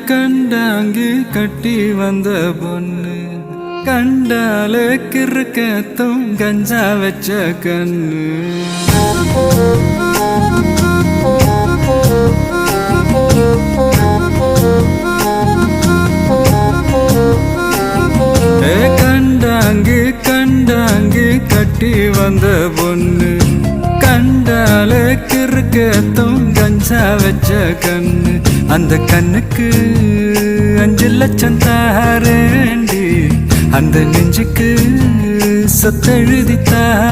கண்டாங்கி கட்டி வந்த பொண்ணு கண்டாலே கிறுக்கத்தும் கஞ்சா வச்ச கண்ணு கண்டாங்கி கட்டி வந்த பொண்ணு கண்டாலே கிறுக்கத்தும் கஞ்சா வச்ச கண்ணு அந்த கண்ணுக்கு 5 லட்சம் தாரேண்டி அந்த நெஞ்சுக்கு சொத்தெழுதி